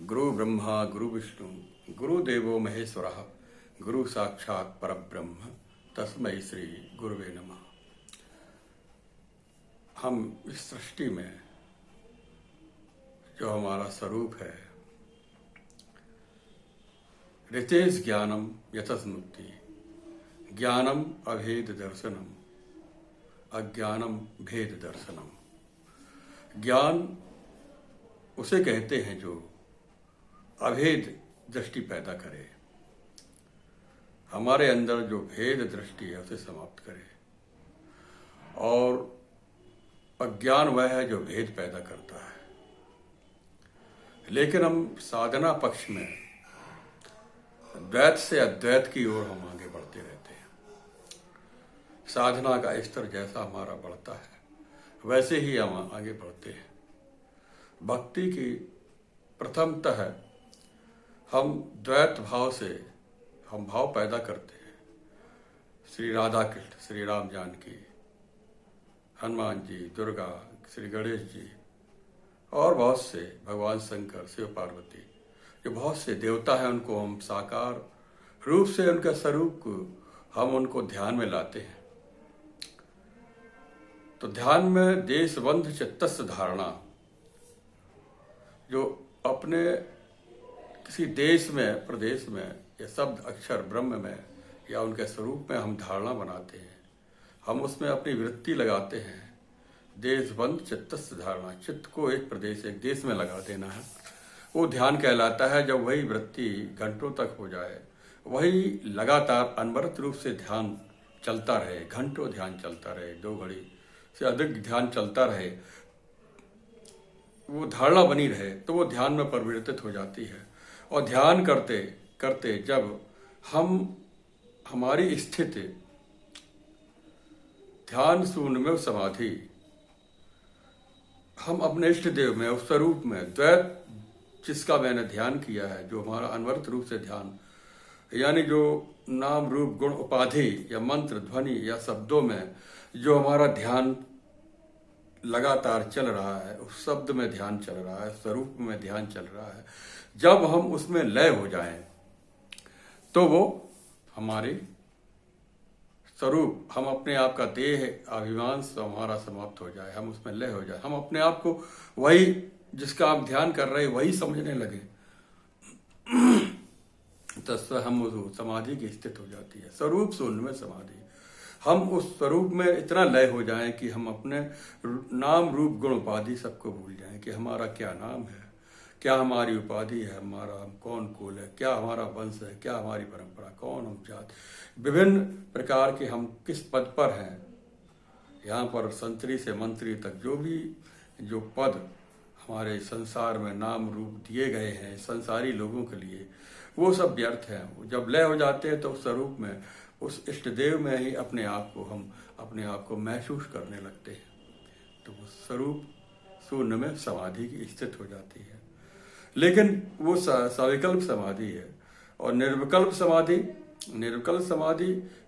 गुरु ब्रह्मा गुरु विष्णु गुरुदेवो महेश्वरः गुरु साक्षात् परब्रह्म तस्मै श्री गुरुवे नमः। हम इस सृष्टि में जो हमारा स्वरूप है, ऋतेश ज्ञानम यतस्मुक्ति, ज्ञानम अभेद दर्शनम, अज्ञानम भेद दर्शनम। ज्ञान उसे कहते हैं जो अभेद दृष्टि पैदा करे, हमारे अंदर जो भेद दृष्टि है उसे समाप्त करे, और अज्ञान वह है जो भेद पैदा करता है। लेकिन हम साधना पक्ष में द्वैत से अद्वैत की ओर हम आगे बढ़ते रहते हैं। साधना का स्तर जैसा हमारा बढ़ता है वैसे ही हम आगे बढ़ते हैं। भक्ति की प्रथमतः हम द्वैत भाव से हम भाव पैदा करते हैं। श्री राधा कृष्ण, श्री राम जानकी, हनुमान जी, दुर्गा, श्री गणेश जी और बहुत से भगवान शंकर, शिव पार्वती, जो बहुत से देवता हैं, उनको हम साकार रूप से उनका स्वरूप को हम उनको ध्यान में लाते हैं। तो ध्यान में देशबंध चित्तस्थ धारणा, जो अपने किसी देश में, प्रदेश में या शब्द अक्षर ब्रह्म में या उनके स्वरूप में हम धारणा बनाते हैं, हम उसमें अपनी वृत्ति लगाते हैं। देशबंध चित्तस्थ धारणा, चित्त को एक प्रदेश, एक देश में लगा देना है, वो ध्यान कहलाता है। जब वही वृत्ति घंटों तक हो जाए, वही लगातार अनवरत रूप से ध्यान चलता रहे, घंटों ध्यान चलता रहे, 2 घड़ी से अधिक ध्यान चलता रहे, वो धारणा बनी रहे, तो वो ध्यान में परिवर्तित हो जाती है। और ध्यान करते करते जब हमारी स्थिति ध्यान शून्य में समाधि, हम अपने इष्ट देव में, उस स्वरूप में, द्वैत जिसका मैंने ध्यान किया है, जो हमारा अनवरत रूप से ध्यान, यानी जो नाम रूप गुण उपाधि या मंत्र ध्वनि या शब्दों में जो हमारा ध्यान लगातार चल रहा है, उस शब्द में ध्यान चल रहा है, स्वरूप में ध्यान चल रहा है, जब हम उसमें लय हो जाएं, तो वो हमारे स्वरूप, हम अपने आप का देह अभिमान से हमारा समाप्त हो जाए, हम उसमें लय हो जाए, हम अपने आप को वही जिसका आप ध्यान कर रहे हैं वही समझने लगे, तो हम समाधि की स्थिति हो जाती है, स्वरूप शून्य में समाधि। हम उस स्वरूप में इतना लय हो जाएं कि हम अपने नाम रूप गुण उपाधि सबको भूल जाएं कि हमारा क्या नाम है, क्या हमारी उपाधि है, हमारा हम कौन कुल है, क्या हमारा वंश है, क्या हमारी परंपरा, कौन हम जात, विभिन्न प्रकार के हम किस पद पर हैं। यहाँ पर संतरी से मंत्री तक जो पद हमारे संसार में नाम रूप दिए गए हैं संसारी लोगों के लिए, वो सब व्यर्थ हैं। जब लय हो जाते हैं तो उस स्वरूप में, उस इष्ट देव में ही हम अपने आप को महसूस करने लगते हैं, तो वो स्वरूप शून्य में समाधि की स्थिति हो जाती है। लेकिन वो सविकल्प समाधि है। और निर्विकल्प समाधि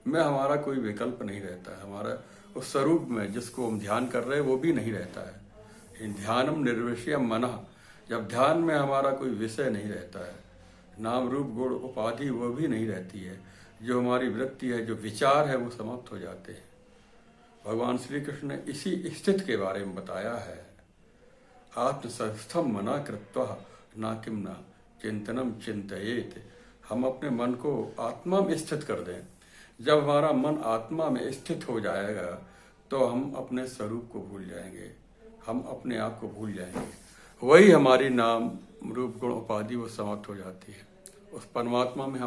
में हमारा कोई विकल्प नहीं रहता है, हमारा उस स्वरूप में जिसको हम ध्यान कर रहे हैं वो भी नहीं रहता है। ध्यानम निर्विषयम मनः, जब ध्यान में हमारा कोई विषय नहीं रहता है, नाम रूप गुण उपाधि वो भी नहीं रहती है, जो हमारी वृत्ति है, जो विचार है, वो समाप्त हो जाते हैं। भगवान श्री कृष्ण ने इसी स्थिति के बारे में बताया है। आत्मसंस्थम मना कृत्वा ना किम न चिंतनम चिंतयेत। हम अपने मन को आत्मा में स्थित कर दें। जब हमारा मन आत्मा में स्थित हो जाएगा तो हम अपने स्वरूप को भूल जाएंगे, हम अपने आप को भूल जाएंगे, वही हमारी नाम रूप गुण उपाधि वो समाप्त हो जाती है। उस परमात्मा में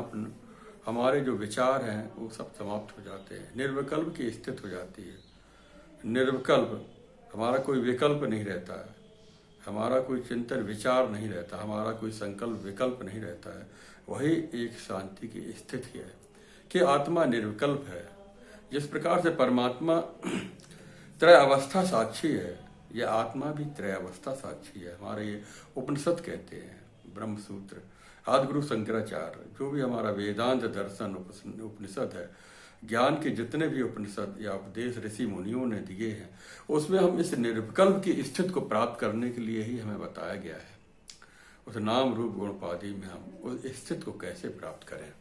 हमारे जो विचार हैं वो सब समाप्त हो जाते हैं, निर्विकल्प की स्थिति हो जाती है। निर्विकल्प, हमारा कोई विकल्प नहीं रहता है, हमारा कोई चिंतन विचार नहीं रहता, हमारा कोई संकल्प विकल्प नहीं रहता है। वही एक शांति की स्थिति है कि आत्मा निर्विकल्प है। जिस प्रकार से परमात्मा त्रय अवस्था साक्षी है, यह आत्मा भी त्रय अवस्था साक्षी है। हमारे ये उपनिषद कहते हैं, ब्रह्म सूत्र, आदिगुरु शंकराचार्य, जो भी हमारा वेदांत दर्शन उपनिषद है, ज्ञान के जितने भी उपनिषद या उपदेश ऋषि मुनियों ने दिए हैं, उसमें हम इस निर्विकल्प की स्थिति को प्राप्त करने के लिए ही हमें बताया गया है। उस नाम रूप गुण उपाधि में हम उस स्थिति को कैसे प्राप्त करें।